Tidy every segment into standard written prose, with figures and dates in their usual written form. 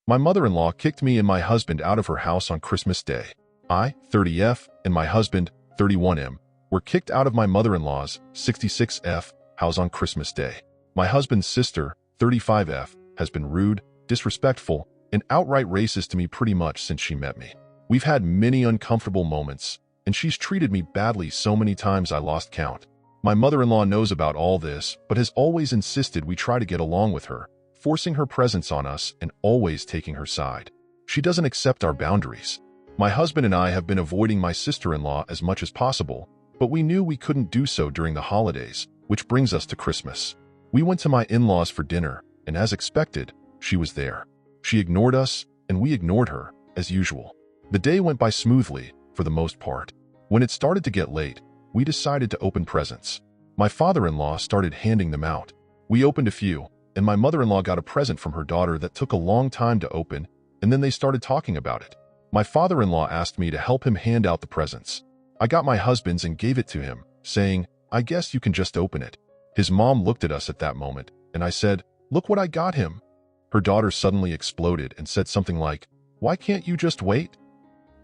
My mother-in-law kicked me and my husband out of her house on Christmas Day. I, 30F, and my husband, 31M, were kicked out of my mother-in-law's, 66F, house on Christmas Day. My husband's sister, 35F, has been rude, disrespectful, and outright racist to me pretty much since she met me. We've had many uncomfortable moments, and she's treated me badly so many times I lost count. My mother-in-law knows about all this, but has always insisted we try to get along with her, forcing her presence on us and always taking her side. She doesn't accept our boundaries. My husband and I have been avoiding my sister-in-law as much as possible, but we knew we couldn't do so during the holidays, which brings us to Christmas. We went to my in-laws for dinner, and as expected, she was there. She ignored us, and we ignored her, as usual. The day went by smoothly, for the most part. When it started to get late, we decided to open presents. My father-in-law started handing them out. We opened a few, and my mother-in-law got a present from her daughter that took a long time to open, and then they started talking about it. My father-in-law asked me to help him hand out the presents. I got my husband's and gave it to him, saying, "I guess you can just open it." His mom looked at us at that moment, and I said, "Look what I got him." Her daughter suddenly exploded and said something like, "Why can't you just wait?"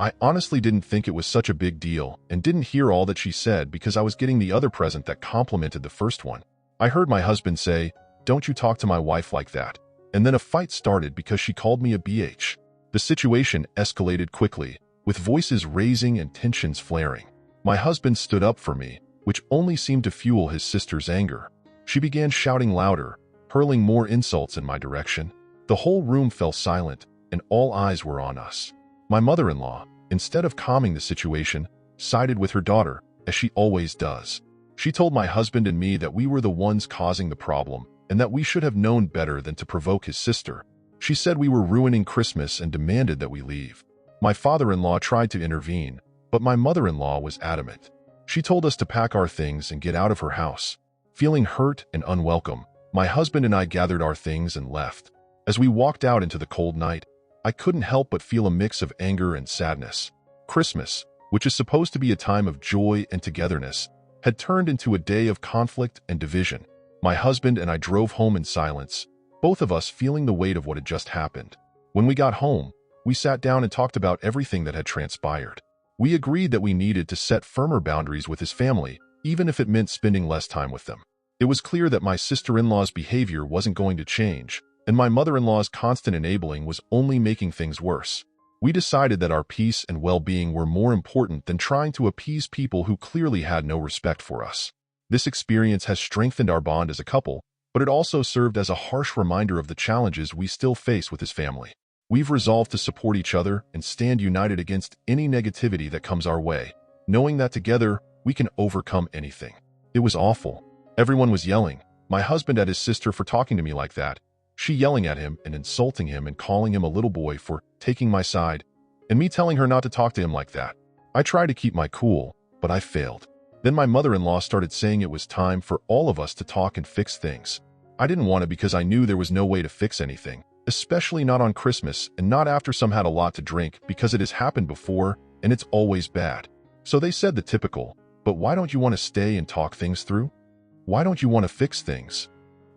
I honestly didn't think it was such a big deal and didn't hear all that she said because I was getting the other present that complemented the first one. I heard my husband say, "Don't you talk to my wife like that." And then a fight started because she called me a BH. The situation escalated quickly, with voices raising and tensions flaring. My husband stood up for me, which only seemed to fuel his sister's anger. She began shouting louder, hurling more insults in my direction. The whole room fell silent, and all eyes were on us. My mother-in-law, instead of calming the situation, sided with her daughter, as she always does. She told my husband and me that we were the ones causing the problem, and that we should have known better than to provoke his sister. She said we were ruining Christmas and demanded that we leave. My father-in-law tried to intervene, but my mother-in-law was adamant. She told us to pack our things and get out of her house. Feeling hurt and unwelcome, my husband and I gathered our things and left. As we walked out into the cold night, I couldn't help but feel a mix of anger and sadness. Christmas, which is supposed to be a time of joy and togetherness, had turned into a day of conflict and division. My husband and I drove home in silence, both of us feeling the weight of what had just happened. When we got home, we sat down and talked about everything that had transpired. We agreed that we needed to set firmer boundaries with his family, even if it meant spending less time with them. It was clear that my sister-in-law's behavior wasn't going to change, and my mother-in-law's constant enabling was only making things worse. We decided that our peace and well-being were more important than trying to appease people who clearly had no respect for us. This experience has strengthened our bond as a couple, but it also served as a harsh reminder of the challenges we still face with his family. We've resolved to support each other and stand united against any negativity that comes our way, knowing that together we can overcome anything. It was awful. Everyone was yelling. My husband at his sister for talking to me like that, she yelling at him and insulting him and calling him a little boy for taking my side, and me telling her not to talk to him like that. I tried to keep my cool, but I failed. Then my mother-in-law started saying it was time for all of us to talk and fix things. I didn't want it because I knew there was no way to fix anything, especially not on Christmas and not after some had a lot to drink, because it has happened before and it's always bad. So they said the typical, "But why don't you want to stay and talk things through? Why don't you want to fix things?"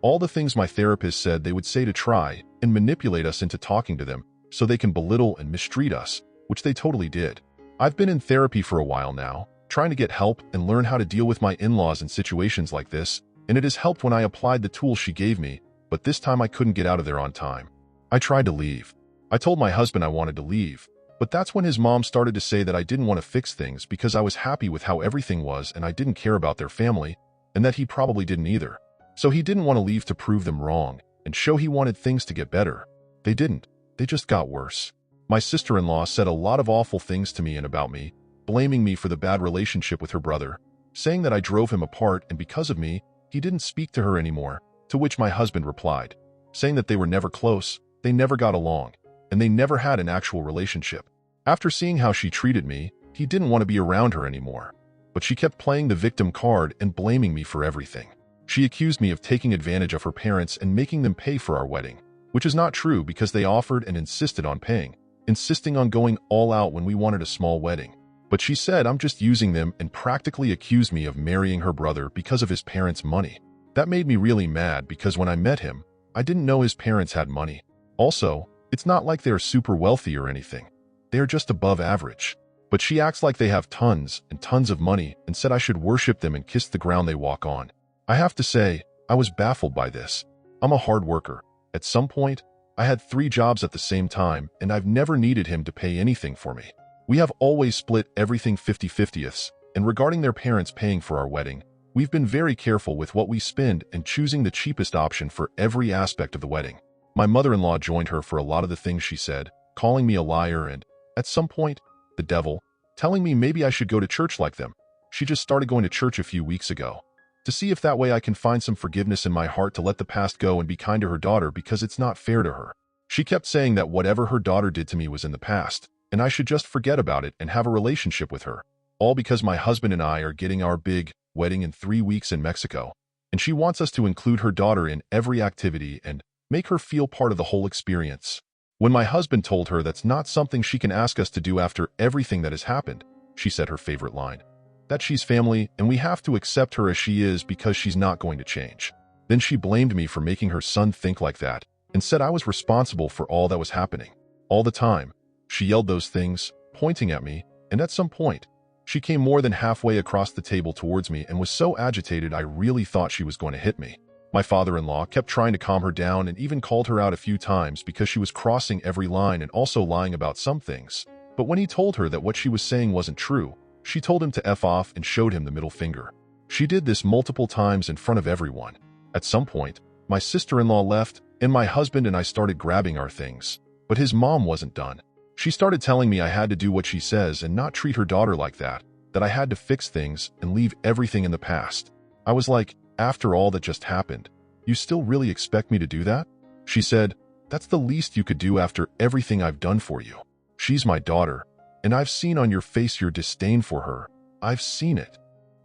All the things my therapist said they would say to try and manipulate us into talking to them so they can belittle and mistreat us, which they totally did. I've been in therapy for a while now, trying to get help and learn how to deal with my in-laws in situations like this, and it has helped when I applied the tools she gave me, but this time I couldn't get out of there on time. I tried to leave. I told my husband I wanted to leave, but that's when his mom started to say that I didn't want to fix things because I was happy with how everything was and I didn't care about their family, and that he probably didn't either. So he didn't want to leave to prove them wrong and show he wanted things to get better. They didn't. They just got worse. My sister-in-law said a lot of awful things to me and about me, blaming me for the bad relationship with her brother, saying that I drove him apart and because of me, he didn't speak to her anymore, to which my husband replied, saying that they were never close, they never got along, and they never had an actual relationship. After seeing how she treated me, he didn't want to be around her anymore. But she kept playing the victim card and blaming me for everything. She accused me of taking advantage of her parents and making them pay for our wedding, which is not true because they offered and insisted on paying, insisting on going all out when we wanted a small wedding. But she said I'm just using them and practically accused me of marrying her brother because of his parents' money. That made me really mad because when I met him, I didn't know his parents had money. Also, It's not like they are super wealthy or anything. They are just above average. But she acts like they have tons and tons of money and said I should worship them and kiss the ground they walk on. I have to say, I was baffled by this. I'm a hard worker. At some point, I had 3 jobs at the same time, and I've never needed him to pay anything for me. We have always split everything 50-50ths, and regarding their parents paying for our wedding, we've been very careful with what we spend and choosing the cheapest option for every aspect of the wedding. My mother-in-law joined her for a lot of the things she said, calling me a liar and, at some point, the devil, telling me maybe I should go to church like them. She just started going to church a few weeks ago. To see if that way I can find some forgiveness in my heart to let the past go and be kind to her daughter because it's not fair to her. She kept saying that whatever her daughter did to me was in the past, and I should just forget about it and have a relationship with her. All because my husband and I are getting our big wedding in 3 weeks in Mexico, and she wants us to include her daughter in every activity and make her feel part of the whole experience. When my husband told her that's not something she can ask us to do after everything that has happened, she said her favorite line, that she's family and we have to accept her as she is because she's not going to change. Then she blamed me for making her son think like that and said I was responsible for all that was happening. All the time, she yelled those things, pointing at me, and at some point, she came more than halfway across the table towards me and was so agitated I really thought she was going to hit me. My father-in-law kept trying to calm her down and even called her out a few times because she was crossing every line and also lying about some things. But when he told her that what she was saying wasn't true, she told him to F off and showed him the middle finger. She did this multiple times in front of everyone. At some point, my sister-in-law left, and my husband and I started grabbing our things. But his mom wasn't done. She started telling me I had to do what she says and not treat her daughter like that I had to fix things and leave everything in the past. I was like, after all that just happened, you still really expect me to do that? She said, that's the least you could do after everything I've done for you. She's my daughter, and I've seen on your face your disdain for her. I've seen it.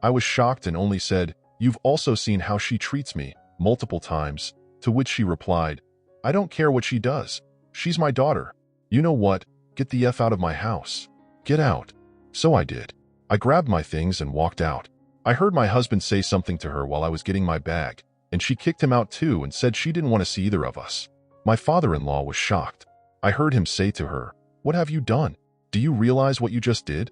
I was shocked and only said, you've also seen how she treats me, multiple times, to which she replied, I don't care what she does. She's my daughter. You know what? Get the F out of my house. Get out. So I did. I grabbed my things and walked out. I heard my husband say something to her while I was getting my bag, and she kicked him out too and said she didn't want to see either of us. My father-in-law was shocked. I heard him say to her, what have you done? Do you realize what you just did?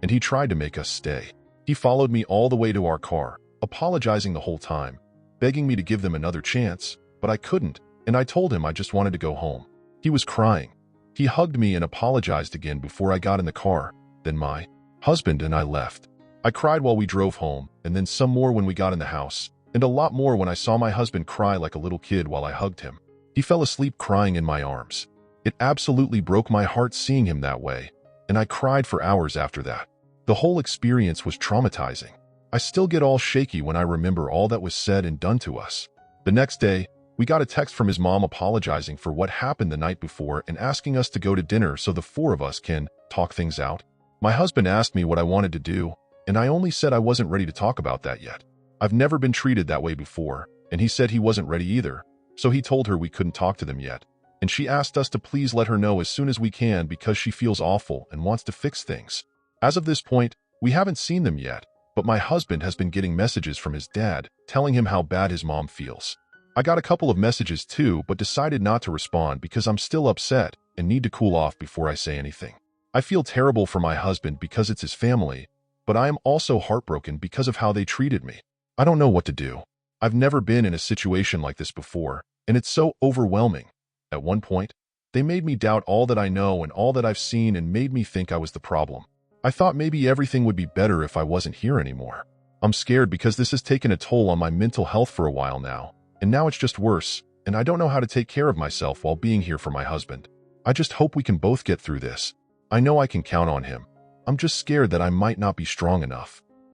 And he tried to make us stay. He followed me all the way to our car, apologizing the whole time, begging me to give them another chance, but I couldn't, and I told him I just wanted to go home. He was crying. He hugged me and apologized again before I got in the car. Then my husband and I left. I cried while we drove home, and then some more when we got in the house, and a lot more when I saw my husband cry like a little kid while I hugged him. He fell asleep crying in my arms. It absolutely broke my heart seeing him that way, and I cried for hours after that. The whole experience was traumatizing. I still get all shaky when I remember all that was said and done to us. The next day, we got a text from his mom apologizing for what happened the night before and asking us to go to dinner so the 4 of us can talk things out. My husband asked me what I wanted to do, and I only said I wasn't ready to talk about that yet. I've never been treated that way before, and he said he wasn't ready either, so he told her we couldn't talk to them yet. And she asked us to please let her know as soon as we can because she feels awful and wants to fix things. As of this point, we haven't seen them yet, but my husband has been getting messages from his dad telling him how bad his mom feels. I got a couple of messages too, but decided not to respond because I'm still upset and need to cool off before I say anything. I feel terrible for my husband because it's his family, but I am also heartbroken because of how they treated me. I don't know what to do. I've never been in a situation like this before, and it's so overwhelming. At one point, they made me doubt all that I know and all that I've seen and made me think I was the problem. I thought maybe everything would be better if I wasn't here anymore. I'm scared because this has taken a toll on my mental health for a while now, and now it's just worse, and I don't know how to take care of myself while being here for my husband. I just hope we can both get through this. I know I can count on him. I'm just scared that I might not be strong enough.